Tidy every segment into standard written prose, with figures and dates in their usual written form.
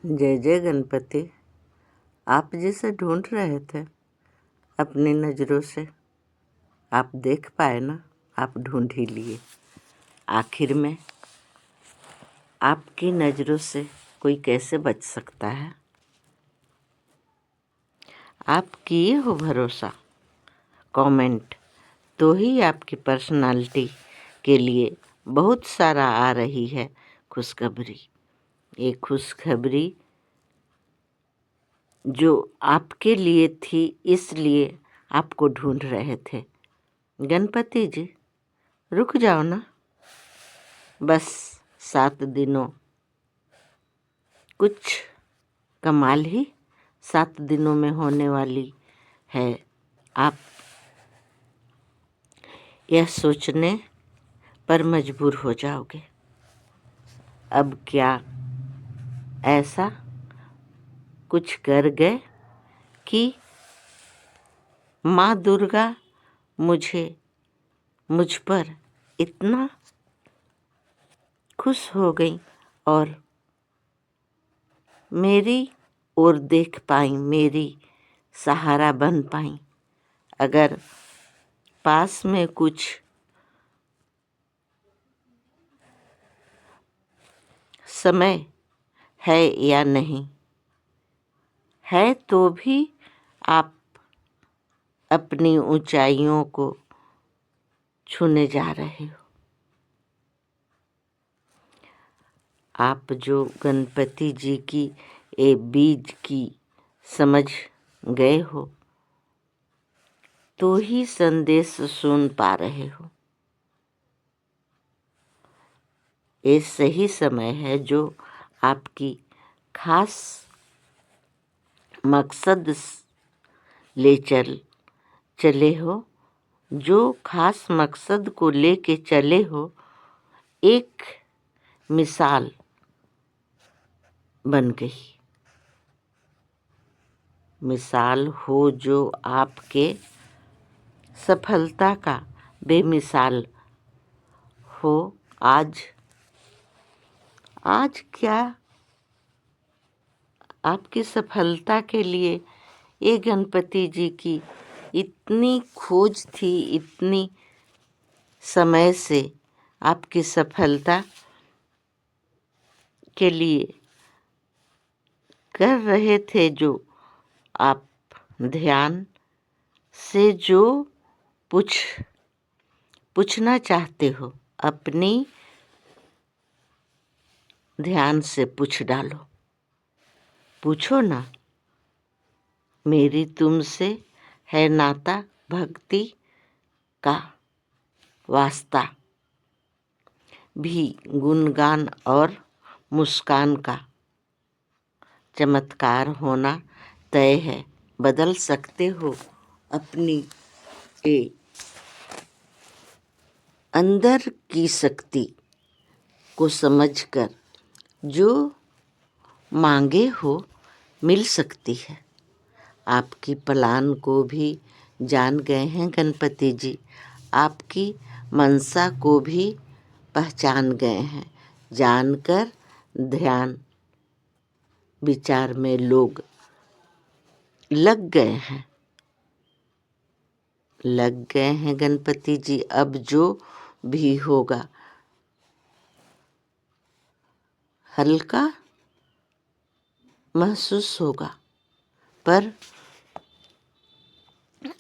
जय जय गणपति। आप जिसे ढूंढ रहे थे अपनी नज़रों से, आप देख पाए ना, आप ढूंढ ही लिए। आखिर में आपकी नज़रों से कोई कैसे बच सकता है। आप किए हो भरोसा कमेंट, तो ही आपकी पर्सनालिटी के लिए बहुत सारा आ रही है खुशखबरी। ये खुशखबरी जो आपके लिए थी, इसलिए आपको ढूंढ रहे थे। गणपति जी रुक जाओ ना, बस 7 दिनों, कुछ कमाल ही 7 दिनों में होने वाली है। आप यह सोचने पर मजबूर हो जाओगे, अब क्या ऐसा कुछ कर गए कि माँ दुर्गा मुझ पर इतना खुश हो गई और मेरी ओर देख पाई, मेरी सहारा बन पाई। अगर पास में कुछ समय है या नहीं है, तो भी आप अपनी ऊंचाइयों को छूने जा रहे हो। आप जो गणपति जी की ये बीज की समझ गए हो, तो ही संदेश सुन पा रहे हो। ये सही समय है जो आपकी खास मकसद ले चले हो, जो खास मकसद को लेके चले हो। एक मिसाल बन गई, मिसाल हो जो आपके सफलता का बेमिसाल हो। आज क्या आपकी सफलता के लिए ये गणपति जी की इतनी खोज थी, इतनी समय से आपकी सफलता के लिए कर रहे थे, जो आप ध्यान से जो पूछना चाहते हो, अपनी ध्यान से पूछ डालो। पूछो ना, मेरी तुमसे है नाता भक्ति का वास्ता, भी गुणगान और मुस्कान का चमत्कार होना तय है। बदल सकते हो अपनी ए अंदर की शक्ति को समझकर, जो मांगे हो मिल सकती है। आपकी प्लान को भी जान गए हैं गणपति जी, आपकी मनसा को भी पहचान गए हैं। जानकर ध्यान विचार में लोग लग गए हैं गणपति जी। अब जो भी होगा हल्का महसूस होगा, पर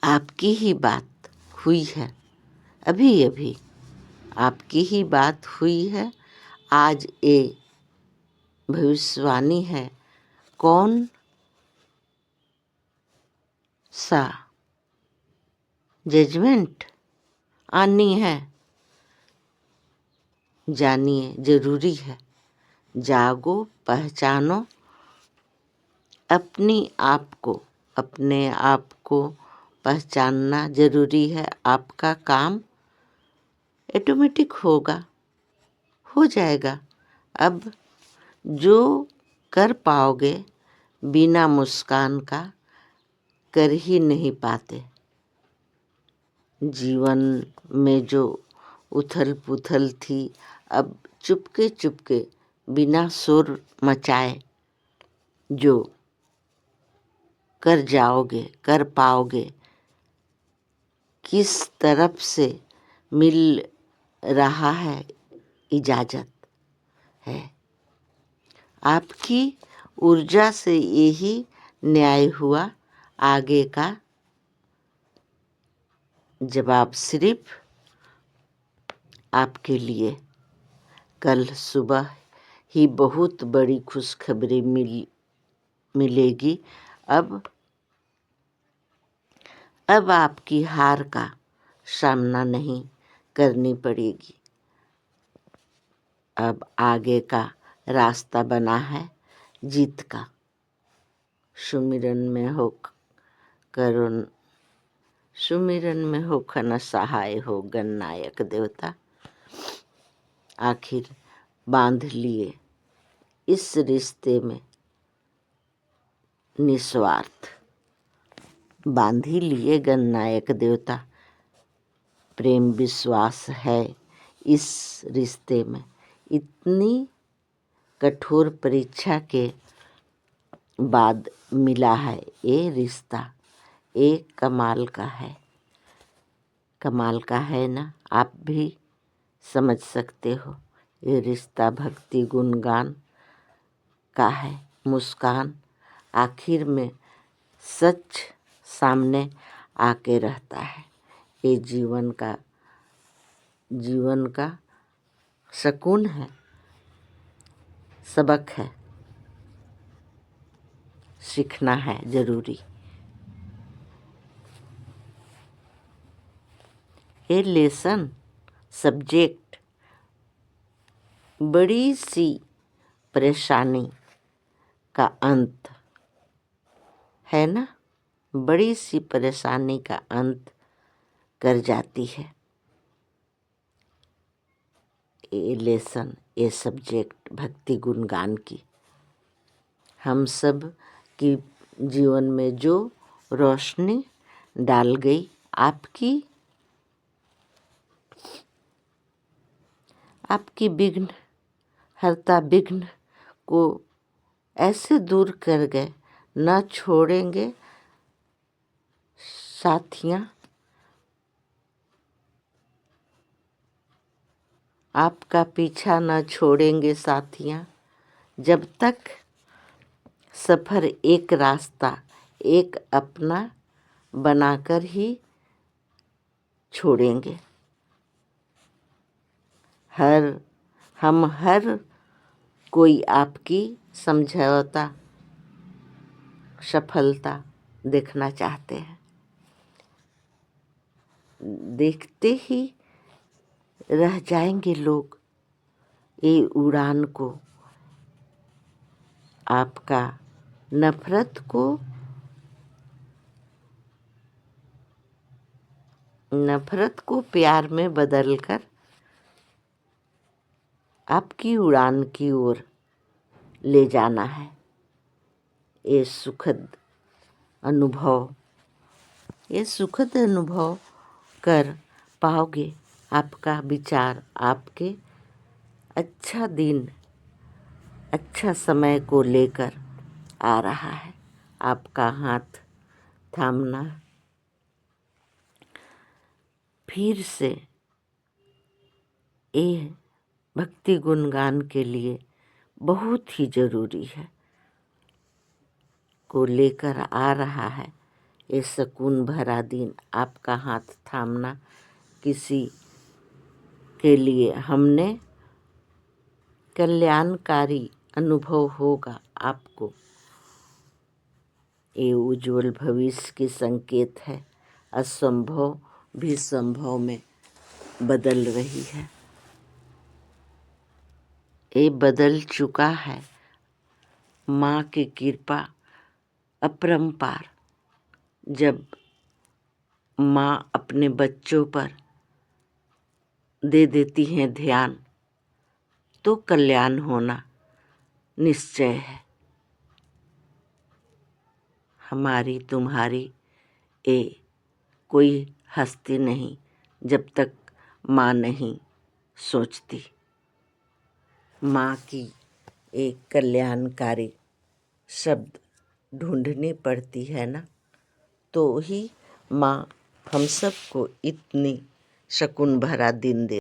आपकी ही बात हुई है, अभी आपकी ही बात हुई है। आज ये भविष्यवाणी है, कौन सा जजमेंट आनी है, जानिए जरूरी है। जागो, पहचानो अपने आप को पहचानना जरूरी है। आपका काम ऑटोमेटिक हो जाएगा। अब जो कर पाओगे बिना मुस्कान का, कर ही नहीं पाते। जीवन में जो उथल पुथल थी, अब चुपके बिना शोर मचाए जो कर जाओगे, कर पाओगे, किस तरफ से मिल रहा है इजाज़त है। आपकी ऊर्जा से यही न्याय हुआ, आगे का जवाब सिर्फ आपके लिए। कल सुबह ही बहुत बड़ी खुशखबरी मिलेगी। अब आपकी हार का सामना नहीं करनी पड़ेगी। अब आगे का रास्ता बना है जीत का। सुमिरन में हो खन सहाय हो गणनायक देवता। आखिर बांध लिए इस रिश्ते में निस्वार्थ, बांध ही लिए गणनायक देवता। प्रेम विश्वास है इस रिश्ते में। इतनी कठोर परीक्षा के बाद मिला है ये रिश्ता। एक कमाल का है, कमाल का है ना। आप भी समझ सकते हो। ये रिश्ता भक्ति गुणगान का है। मुस्कान आखिर में सच सामने आके रहता है। ये जीवन का सुकून है, सबक है, सीखना है जरूरी। ये लेसन सब्जेक्ट बड़ी सी परेशानी का अंत है ना, बड़ी सी परेशानी का अंत कर जाती है। ये लेसन, ये सब्जेक्ट भक्ति गुणगान की हम सब की जीवन में जो रोशनी डाल गई, आपकी विघ्न हरता विघ्न को ऐसे दूर कर गए, न छोड़ेंगे साथियाँ। आपका पीछा न छोड़ेंगे साथियाँ, जब तक सफ़र एक रास्ता एक अपना बनाकर ही छोड़ेंगे। हम हर कोई आपकी समझौता सफलता देखना चाहते हैं। देखते ही रह जाएंगे लोग ये उड़ान को, आपका नफरत को प्यार में बदलकर आपकी उड़ान की ओर ले जाना है। ये सुखद अनुभव कर पाओगे। आपका विचार आपके अच्छा दिन, अच्छा समय को लेकर आ रहा है। आपका हाथ थामना फिर से ये भक्ति गुणगान के लिए बहुत ही ज़रूरी है, को लेकर आ रहा है। ये सुकून भरा दिन, आपका हाथ थामना किसी के लिए हमने कल्याणकारी अनुभव होगा आपको। ये उज्जवल भविष्य की संकेत है। असंभव भी संभव में बदल रही है। ये बदल चुका है। माँ की कृपा अपरंपार। जब माँ अपने बच्चों पर दे देती हैं ध्यान, तो कल्याण होना निश्चय है। हमारी तुम्हारी ये कोई हस्ती नहीं जब तक माँ नहीं सोचती। माँ की एक कल्याणकारी शब्द ढूंढनी पड़ती है ना, तो ही माँ हम सबको इतनी सुकून भरा दिन दे।